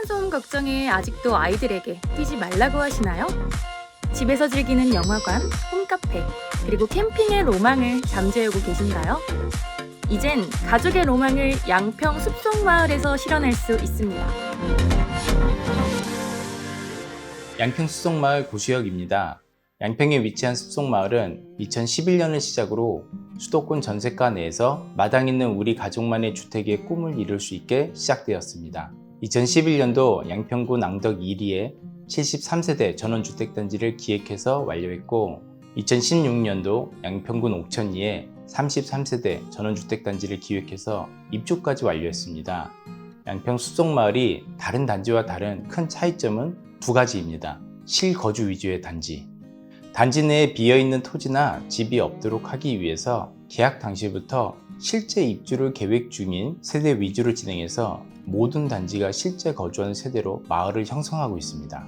층간소음 걱정에 아직도 아이들에게 뛰지 말라고 하시나요? 집에서 즐기는 영화관, 홈카페, 그리고 캠핑의 로망을 잠재우고 계신가요? 이젠 가족의 로망을 양평 숲속마을에서 실현할 수 있습니다. 양평 숲속마을 고수역입니다. 양평에 위치한 숲속마을은 2011년을 시작으로 수도권 전세가 내에서 마당 있는 우리 가족만의 주택의 꿈을 이룰 수 있게 시작되었습니다. 2011년도 양평구 낭덕 1리에 73세대 전원주택단지를 기획해서 완료했고 2016년도 양평군 옥천리에 33세대 전원주택단지를 기획해서 입주까지 완료했습니다. 양평 숲속마을이 다른 단지와 다른 큰 차이점은 두 가지입니다. 실거주 위주의 단지. 단지 내에 비어있는 토지나 집이 없도록 하기 위해서 계약 당시부터 실제 입주를 계획 중인 세대 위주로 진행해서 모든 단지가 실제 거주하는 세대로 마을을 형성하고 있습니다.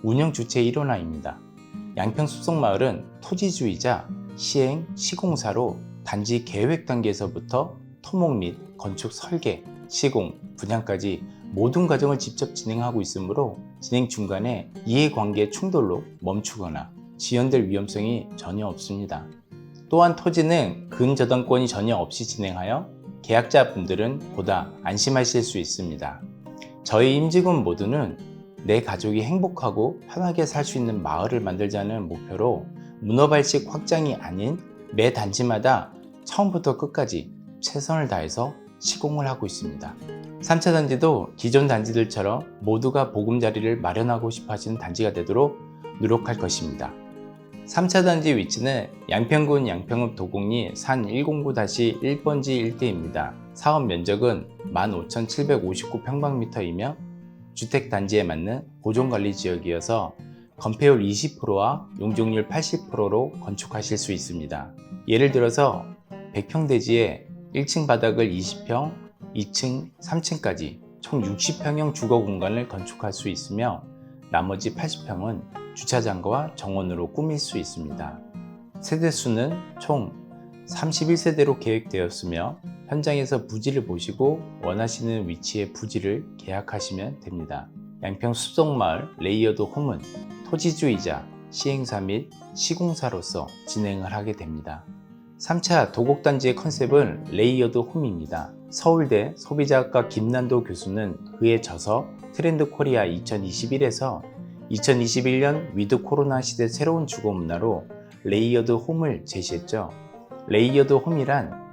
운영 주체 일원화입니다. 양평 숲속마을은 토지주이자 시행, 시공사로 단지 계획 단계에서부터 토목 및 건축 설계, 시공, 분양까지 모든 과정을 직접 진행하고 있으므로 진행 중간에 이해관계 충돌로 멈추거나 지연될 위험성이 전혀 없습니다. 또한 토지는 근저당권이 전혀 없이 진행하여 계약자분들은 보다 안심하실 수 있습니다. 저희 임직원 모두는 내 가족이 행복하고 편하게 살 수 있는 마을을 만들자는 목표로 문어발식 확장이 아닌 매 단지마다 처음부터 끝까지 최선을 다해서 시공을 하고 있습니다. 3차 단지도 기존 단지들처럼 모두가 보금자리를 마련하고 싶어 하시는 단지가 되도록 노력할 것입니다. 3차 단지 위치는 양평군 양평읍 도곡리 산 109-1번지 일대입니다. 사업 면적은 15,759평방미터이며 주택단지에 맞는 보존관리지역이어서 건폐율 20%와 용적률 80%로 건축하실 수 있습니다. 예를 들어서 100평 대지에 1층 바닥을 20평, 2층, 3층까지 총 60평형 주거 공간을 건축할 수 있으며 나머지 80평은 주차장과 정원으로 꾸밀 수 있습니다. 세대수는 총 31세대로 계획되었으며 현장에서 부지를 보시고 원하시는 위치의 부지를 계약하시면 됩니다. 양평 숲속마을 레이어드 홈은 토지주이자 시행사 및 시공사로서 진행을 하게 됩니다. 3차 도곡단지의 컨셉은 레이어드 홈입니다. 서울대 소비자학과 김난도 교수는 그에 져서 트렌드 코리아 2021에서 2021년 위드 코로나 시대 새로운 주거 문화로 레이어드 홈을 제시했죠. 레이어드 홈이란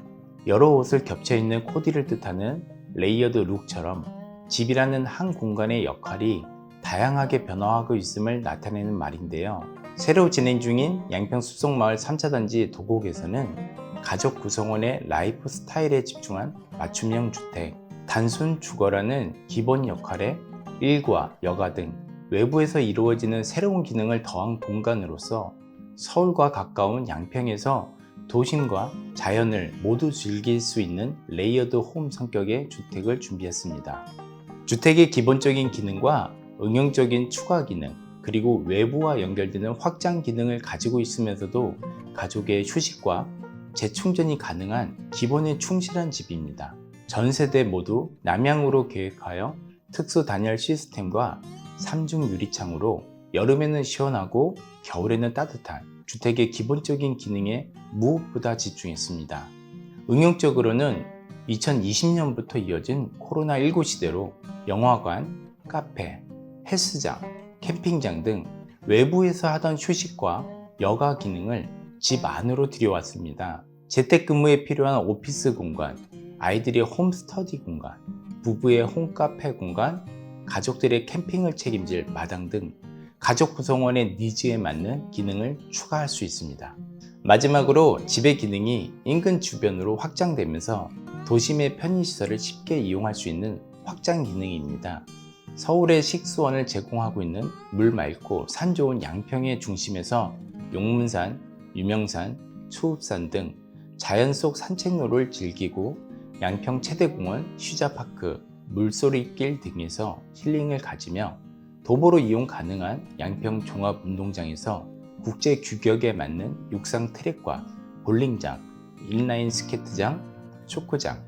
여러 옷을 겹쳐있는 코디를 뜻하는 레이어드 룩처럼 집이라는 한 공간의 역할이 다양하게 변화하고 있음을 나타내는 말인데요. 새로 진행 중인 양평 숲속마을 3차 단지 도곡에서는 가족 구성원의 라이프 스타일에 집중한 맞춤형 주택, 단순 주거라는 기본 역할에 일과 여가 등 외부에서 이루어지는 새로운 기능을 더한 공간으로서 서울과 가까운 양평에서 도심과 자연을 모두 즐길 수 있는 레이어드 홈 성격의 주택을 준비했습니다. 주택의 기본적인 기능과 응용적인 추가 기능, 그리고 외부와 연결되는 확장 기능을 가지고 있으면서도 가족의 휴식과 재충전이 가능한 기본에 충실한 집입니다. 전 세대 모두 남향으로 계획하여 특수 단열 시스템과 3중 유리창으로 여름에는 시원하고 겨울에는 따뜻한 주택의 기본적인 기능에 무엇보다 집중했습니다. 응용적으로는 2020년부터 이어진 코로나19 시대로 영화관, 카페, 헬스장, 캠핑장 등 외부에서 하던 휴식과 여가 기능을 집 안으로 들여왔습니다. 재택근무에 필요한 오피스 공간, 아이들의 홈스터디 공간, 부부의 홈카페 공간, 가족들의 캠핑을 책임질 마당 등 가족 구성원의 니즈에 맞는 기능을 추가할 수 있습니다. 마지막으로 집의 기능이 인근 주변으로 확장되면서 도심의 편의시설을 쉽게 이용할 수 있는 확장 기능입니다. 서울의 식수원을 제공하고 있는 물 맑고 산 좋은 양평의 중심에서 용문산, 유명산, 추읍산 등 자연 속 산책로를 즐기고 양평 체대공원, 휴자파크, 물소리길 등에서 힐링을 가지며 도보로 이용 가능한 양평 종합운동장에서 국제 규격에 맞는 육상 트랙과 볼링장, 인라인 스케이트장, 축구장,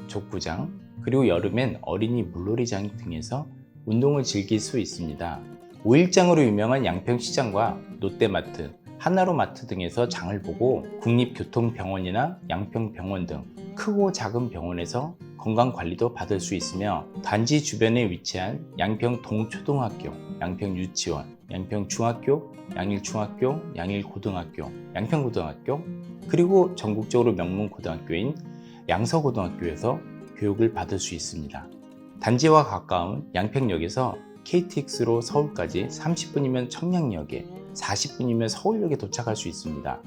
족구장, 그리고 여름엔 어린이 물놀이장 등에서 운동을 즐길 수 있습니다. 5일장으로 유명한 양평시장과 롯데마트, 하나로마트 등에서 장을 보고 국립교통병원이나 양평병원 등 크고 작은 병원에서 건강관리도 받을 수 있으며 단지 주변에 위치한 양평동초등학교, 양평유치원, 양평중학교, 양일중학교, 양일고등학교, 양평고등학교, 그리고 전국적으로 명문고등학교인 양서고등학교에서 교육을 받을 수 있습니다. 단지와 가까운 양평역에서 KTX로 서울까지 30분이면 청량역에, 40분이면 서울역에 도착할 수 있습니다.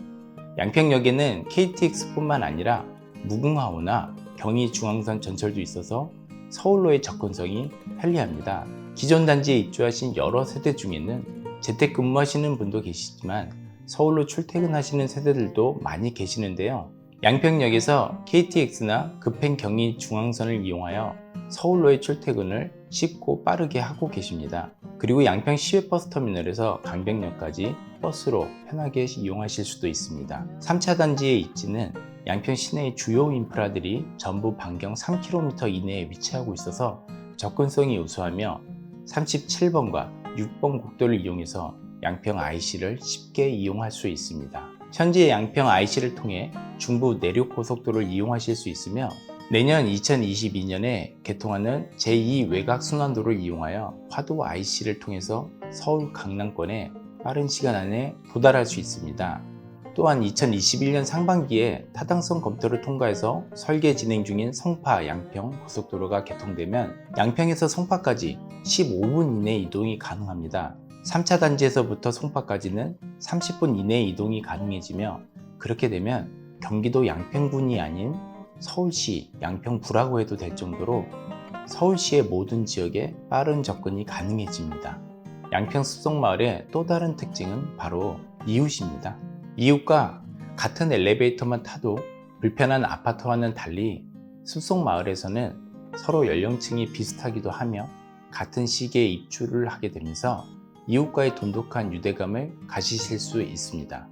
양평역에는 KTX뿐만 아니라 무궁화호나 경의중앙선 전철도 있어서 서울로의 접근성이 편리합니다. 기존 단지에 입주하신 여러 세대 중에는 재택근무하시는 분도 계시지만 서울로 출퇴근하시는 세대들도 많이 계시는데요. 양평역에서 KTX나 급행 경의중앙선을 이용하여 서울로의 출퇴근을 쉽고 빠르게 하고 계십니다. 그리고 양평 시외버스터미널에서 강변역까지 버스로 편하게 이용하실 수도 있습니다. 3차 단지의 입지는 양평 시내의 주요 인프라들이 전부 반경 3km 이내에 위치하고 있어서 접근성이 우수하며 37번과 6번 국도를 이용해서 양평 IC를 쉽게 이용할 수 있습니다. 현재 양평 IC를 통해 중부 내륙고속도로를 이용하실 수 있으며 내년 2022년에 개통하는 제2 외곽순환도를 이용하여 화도 IC를 통해서 서울 강남권에 빠른 시간 안에 도달할 수 있습니다. 또한 2021년 상반기에 타당성 검토를 통과해서 설계 진행 중인 성파 양평 고속도로가 개통되면 양평에서 성파까지 15분 이내 이동이 가능합니다. 3차 단지에서부터 성파까지는 30분 이내 이동이 가능해지며 그렇게 되면 경기도 양평군이 아닌 서울시 양평구라고 해도 될 정도로 서울시의 모든 지역에 빠른 접근이 가능해집니다. 양평 숲속마을의 또 다른 특징은 바로 이웃입니다. 이웃과 같은 엘리베이터만 타도 불편한 아파트와는 달리 숲속마을에서는 서로 연령층이 비슷하기도 하며 같은 시기에 입주를 하게 되면서 이웃과의 돈독한 유대감을 가지실 수 있습니다.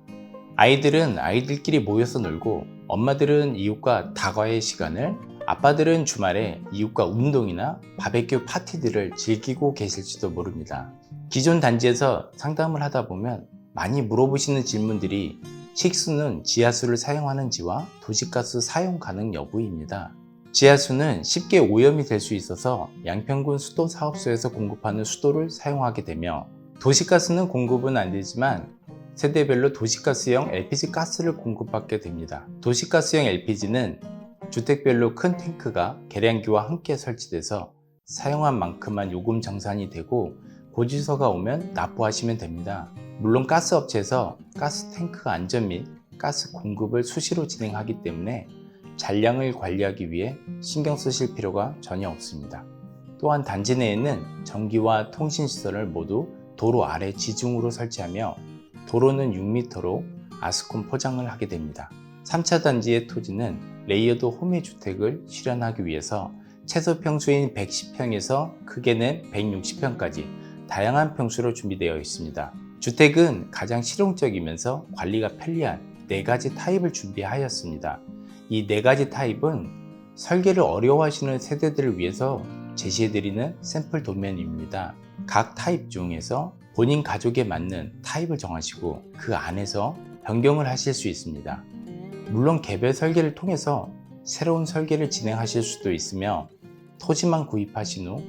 아이들은 아이들끼리 모여서 놀고 엄마들은 이웃과 다과의 시간을, 아빠들은 주말에 이웃과 운동이나 바베큐 파티들을 즐기고 계실지도 모릅니다. 기존 단지에서 상담을 하다 보면 많이 물어보시는 질문들이 식수는 지하수를 사용하는지와 도시가스 사용 가능 여부입니다. 지하수는 쉽게 오염이 될 수 있어서 양평군 수도사업소에서 공급하는 수도를 사용하게 되며 도시가스는 공급은 안 되지만 세대별로 도시가스형 LPG 가스를 공급받게 됩니다. 도시가스형 LPG는 주택별로 큰 탱크가 계량기와 함께 설치돼서 사용한 만큼만 요금 정산이 되고 고지서가 오면 납부하시면 됩니다. 물론 가스업체에서 가스 탱크 안전 및 가스 공급을 수시로 진행하기 때문에 잔량을 관리하기 위해 신경 쓰실 필요가 전혀 없습니다. 또한 단지 내에는 전기와 통신시설을 모두 도로 아래 지중으로 설치하며 도로는 6m로 아스콘 포장을 하게 됩니다. 3차 단지의 토지는 레이어드 호미주택을 실현하기 위해서 최소 평수인 110평에서 크게는 160평까지 다양한 평수로 준비되어 있습니다. 주택은 가장 실용적이면서 관리가 편리한 4가지 타입을 준비하였습니다. 이 4가지 타입은 설계를 어려워하시는 세대들을 위해서 제시해드리는 샘플 도면입니다. 각 타입 중에서 본인 가족에 맞는 타입을 정하시고 그 안에서 변경을 하실 수 있습니다. 물론 개별 설계를 통해서 새로운 설계를 진행하실 수도 있으며 토지만 구입하신 후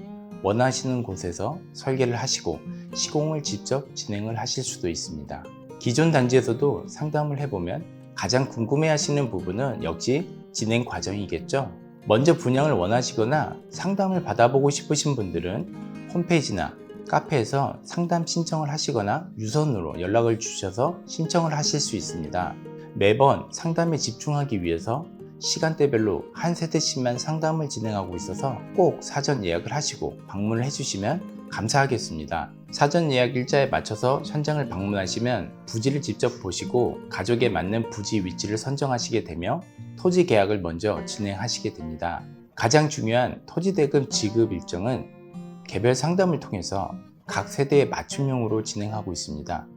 원하시는 곳에서 설계를 하시고 시공을 직접 진행을 하실 수도 있습니다. 기존 단지에서도 상담을 해보면 가장 궁금해하시는 부분은 역시 진행 과정이겠죠. 먼저 분양을 원하시거나 상담을 받아보고 싶으신 분들은 홈페이지나 카페에서 상담 신청을 하시거나 유선으로 연락을 주셔서 신청을 하실 수 있습니다. 매번 상담에 집중하기 위해서 시간대별로 한 세대씩만 상담을 진행하고 있어서 꼭 사전 예약을 하시고 방문을 해주시면 감사하겠습니다. 사전 예약 일자에 맞춰서 현장을 방문하시면 부지를 직접 보시고 가족에 맞는 부지 위치를 선정하시게 되며 토지 계약을 먼저 진행하시게 됩니다. 가장 중요한 토지 대금 지급 일정은 개별 상담을 통해서 각 세대에 맞춤형으로 진행하고 있습니다.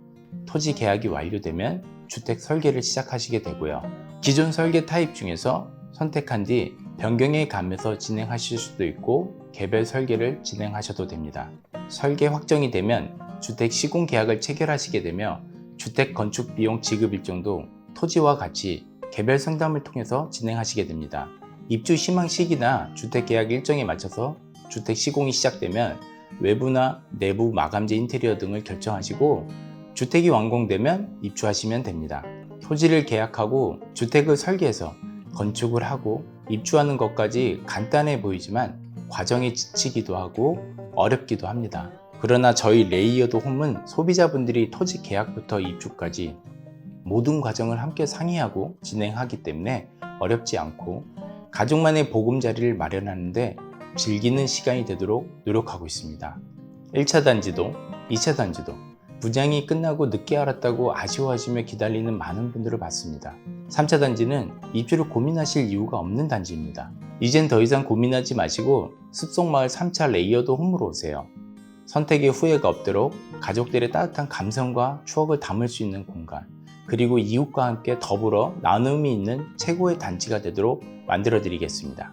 토지 계약이 완료되면 주택 설계를 시작하시게 되고요. 기존 설계 타입 중에서 선택한 뒤 변경에 감해서 진행하실 수도 있고 개별 설계를 진행하셔도 됩니다. 설계 확정이 되면 주택 시공 계약을 체결하시게 되며 주택 건축 비용 지급 일정도 토지와 같이 개별 상담을 통해서 진행하시게 됩니다. 입주 희망 시기나 주택 계약 일정에 맞춰서 주택 시공이 시작되면 외부나 내부 마감재 인테리어 등을 결정하시고 주택이 완공되면 입주하시면 됩니다. 토지를 계약하고 주택을 설계해서 건축을 하고 입주하는 것까지 간단해 보이지만 과정이 지치기도 하고 어렵기도 합니다. 그러나 저희 레이어드 홈은 소비자분들이 토지 계약부터 입주까지 모든 과정을 함께 상의하고 진행하기 때문에 어렵지 않고 가족만의 보금자리를 마련하는데 즐기는 시간이 되도록 노력하고 있습니다. 1차 단지도 2차 단지도 분양이 끝나고 늦게 알았다고 아쉬워하시며 기다리는 많은 분들을 봤습니다. 3차 단지는 입주를 고민하실 이유가 없는 단지입니다. 이젠 더 이상 고민하지 마시고 숲속마을 3차 레이어드 홈으로 오세요. 선택의 후회가 없도록 가족들의 따뜻한 감성과 추억을 담을 수 있는 공간, 그리고 이웃과 함께 더불어 나눔이 있는 최고의 단지가 되도록 만들어 드리겠습니다.